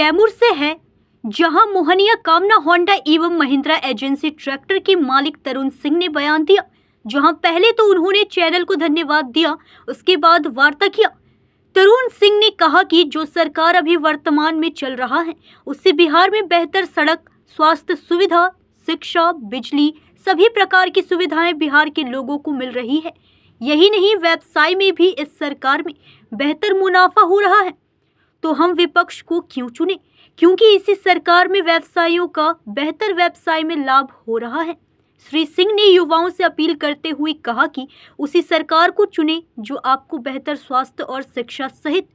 कैमूर से है, जहां मोहनिया कामना होंडा एवं महिंद्रा एजेंसी ट्रैक्टर के मालिक तरुण सिंह ने बयान दिया। जहां पहले तो उन्होंने चैनल को धन्यवाद दिया, उसके बाद वार्ता किया। तरुण सिंह ने कहा कि जो सरकार अभी वर्तमान में चल रहा है उससे बिहार में बेहतर सड़क, स्वास्थ्य सुविधा, शिक्षा, बिजली, सभी प्रकार की सुविधाएं बिहार के लोगों को मिल रही है। यही नहीं, व्यवसाय में भी इस सरकार में बेहतर मुनाफा हो रहा है। तो हम विपक्ष को क्यों चुने? क्योंकि इसी सरकार में व्यवसायियों का बेहतर व्यवसाय में लाभ हो रहा है। श्री सिंह ने युवाओं से अपील करते हुए कहा कि उसी सरकार को चुने जो आपको बेहतर स्वास्थ्य और शिक्षा सहित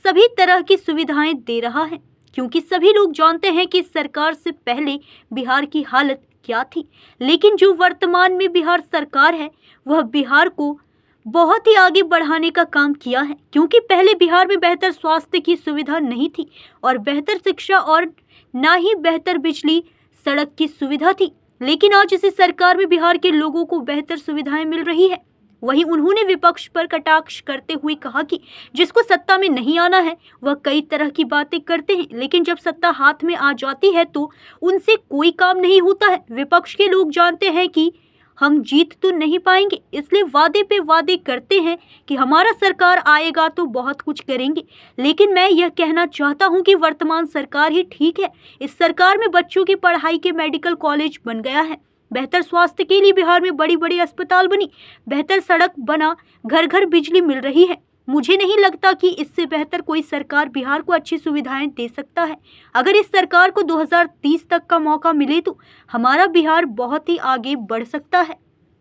सभी तरह की सुविधाएं दे रहा है, क्योंकि सभी लोग जानते हैं कि इस सरकार से पहले बिहार की हालत क्या थी। लेकिन जो वर्तमान में बिहार सरकार है वह बिहार को बहुत ही आगे बढ़ाने का काम किया है, क्योंकि पहले बिहार में बेहतर स्वास्थ्य की सुविधा नहीं थी और बेहतर शिक्षा और ना ही बेहतर बिजली, सड़क की सुविधा थी। लेकिन आज इसी सरकार में बिहार के लोगों को बेहतर सुविधाएं मिल रही है। वहीं उन्होंने विपक्ष पर कटाक्ष करते हुए कहा कि जिसको सत्ता में नहीं आना है वह कई तरह की बातें करते हैं, लेकिन जब सत्ता हाथ में आ जाती है तो उनसे कोई काम नहीं होता है। विपक्ष के लोग जानते हैं कि हम जीत तो नहीं पाएंगे, इसलिए वादे पे वादे करते हैं कि हमारा सरकार आएगा तो बहुत कुछ करेंगे। लेकिन मैं यह कहना चाहता हूं कि वर्तमान सरकार ही ठीक है। इस सरकार में बच्चों की पढ़ाई के मेडिकल कॉलेज बन गया है, बेहतर स्वास्थ्य के लिए बिहार में बड़ी बड़ी अस्पताल बनी, बेहतर सड़क बना, घर घर बिजली मिल रही है। मुझे नहीं लगता कि इससे बेहतर कोई सरकार बिहार को अच्छी सुविधाएं दे सकता है। अगर इस सरकार को 2030 तक का मौका मिले तो हमारा बिहार बहुत ही आगे बढ़ सकता है।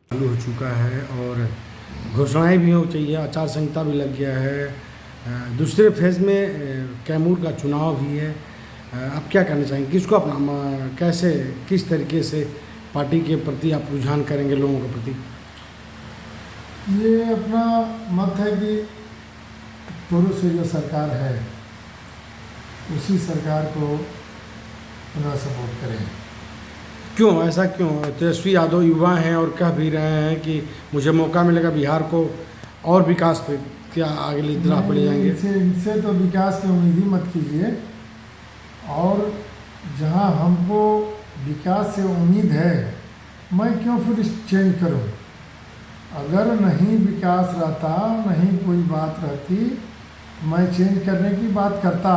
चालू हो चुका है और घोषणाएं भी हो चाहिए, आचार संहिता भी लग गया है। दूसरे फेज में कैमूर का चुनाव भी है। आप क्या कहना चाहेंगे, किसको अपना कैसे किस तरीके से पार्टी के प्रति आप रुझान करेंगे लोगों के प्रति? ये अपना मत है कि पूर्व से जो सरकार है उसी सरकार को पुनः सपोर्ट करें। क्यों ऐसा क्यों? तेजस्वी यादव युवा हैं और कह भी रहे हैं कि मुझे मौका मिलेगा बिहार को और विकास पे क्या आगे राह पर ले जाएंगे? इनसे तो विकास की उम्मीद ही मत कीजिए। और जहां हमको विकास से उम्मीद है, मैं क्यों फिर चेंज करूं? अगर नहीं विकास रहता, नहीं कोई बात रहती, मैं चेंज करने की बात करता।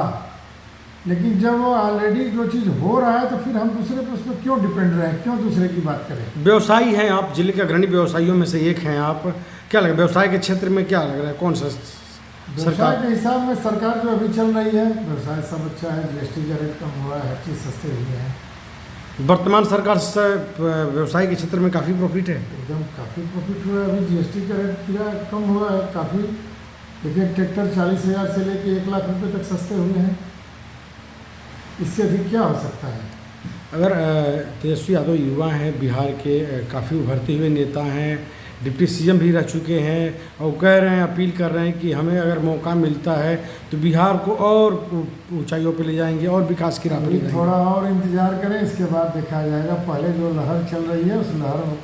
लेकिन जब वो ऑलरेडी जो चीज़ हो रहा है तो फिर हम दूसरे पर उस पर क्यों डिपेंड रहें, क्यों दूसरे की बात करें? व्यवसायी हैं आप, जिले के अग्रणी व्यवसायियों में से एक हैं आप। क्या लग रहा है व्यवसाय के क्षेत्र में, क्या लग रहा है कौन सा व्यवसाय के हिसाब में सरकार जो अभी चल रही है, व्यवसाय सब अच्छा है, जीएसटी का रेट कम हुआ है, हर चीज़ सस्ते हुए हैं। वर्तमान सरकार से व्यवसाय के क्षेत्र में काफ़ी प्रॉफिट है, एकदम काफ़ी प्रॉफिट हुआ है। अभी जीएसटी का रेट किया कम हुआ है काफ़ी। देखिए ट्रैक्टर 40,000 से लेके 1 लाख रुपए तक सस्ते हुए हैं। इससे अधिक क्या हो सकता है? अगर तेजस्वी यादव युवा हैं, बिहार के काफ़ी उभरते हुए नेता हैं, डिप्टी सीएम भी रह चुके हैं और कह रहे हैं, अपील कर रहे हैं कि हमें अगर मौका मिलता है तो बिहार को और ऊंचाइयों पे ले जाएंगे और विकास की राह पर ले जाएंगे। थोड़ा और इंतजार करें, इसके बाद देखा जाएगा। पहले जो लहर चल रही है उस लहर को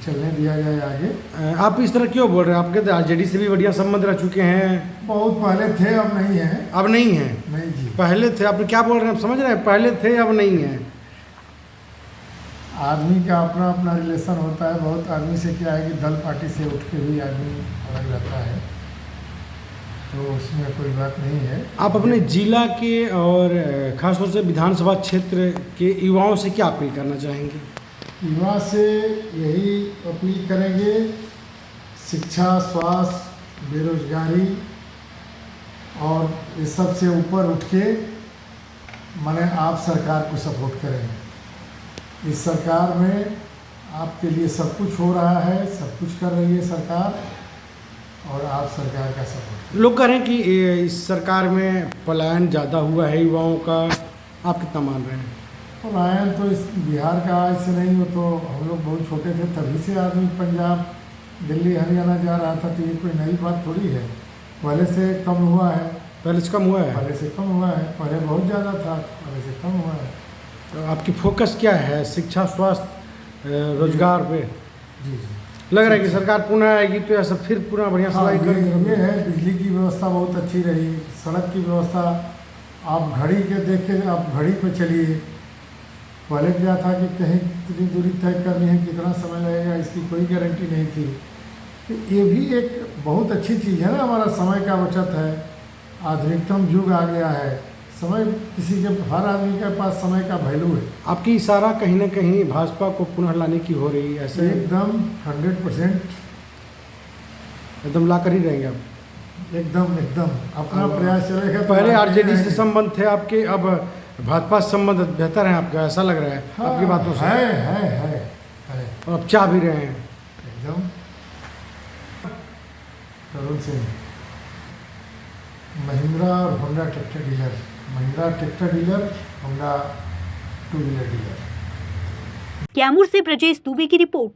चलने दिया जाए आगे। आप इस तरह क्यों बोल रहे हैं? आपके आरजेडी से भी बढ़िया संबंध रह चुके हैं। बहुत पहले थे, अब नहीं है। अब नहीं है? नहीं जी, पहले थे। आप क्या बोल रहे हैं? आप समझ रहे हैं, पहले थे अब नहीं है। आदमी का अपना अपना रिलेशन होता है। बहुत आदमी से क्या है कि दल पार्टी से उठ के भी आदमी अलग रहता है, तो उसमें कोई बात नहीं है। आप अपने जिला के और खासतौर से विधानसभा क्षेत्र के युवाओं से क्या अपील करना चाहेंगे? युवा से यही अपील करेंगे, शिक्षा, स्वास्थ्य, बेरोजगारी और इस सब से ऊपर उठ के माने आप सरकार को सपोर्ट करें। इस सरकार में आपके लिए सब कुछ हो रहा है, सब कुछ कर रही है सरकार, और आप सरकार का सपोर्ट। लोग कह रहे हैं कि इस सरकार में पलायन ज़्यादा हुआ है युवाओं का, आप कितना मान रहे हैं? पलायन तो इस बिहार का आज से नहीं हो, तो हम लोग बहुत छोटे थे तभी से आदमी पंजाब, दिल्ली, हरियाणा जा रहा था, तो ये कोई नई बात थोड़ी है। पहले से कम हुआ है। पहले से कम हुआ है? पहले से कम हुआ है। पहले बहुत ज़्यादा था, पहले से कम हुआ है। तो आपकी फोकस क्या है? शिक्षा, स्वास्थ्य, रोजगार पे? जी जी। लग रहा है कि सरकार पुनः आएगी तो ऐसा फिर पुनः बढ़िया सफाई ये है, बिजली की व्यवस्था बहुत अच्छी रही, सड़क की व्यवस्था आप घड़ी के देखे, आप घड़ी पे चलिए। पहले क्या था कि कहीं कितनी दूरी तय करनी है, कितना समय लगेगा, इसकी कोई गारंटी नहीं थी। तो ये भी एक बहुत अच्छी चीज़ है ना, हमारा समय का बचत है। आधुनिकतम युग आ गया है, समय किसी के, हर आदमी के पास समय का वैल्यू है। आपकी इशारा कहीं ना कहीं भाजपा को पुनः लाने की हो रही है, ऐसे एकदम 100% एकदम ला कर ही रहेंगे आप? एकदम एकदम अपना प्रयास चलेगा। तो पहले आगे आरजेडी से रहेंगे। संबंध थे आपके, अब भाजपा से संबंध बेहतर है आपका, ऐसा लग रहा है हाँ, आपकी बातों से? है और अब चाह भी रहे हैं? एकदम। तरुण सिंह, महिंद्रा और Honda tractor dealer, Mahindra tractor dealer, Honda two wheeler dealer. Kaimur से ब्रजेश दुबे की रिपोर्ट।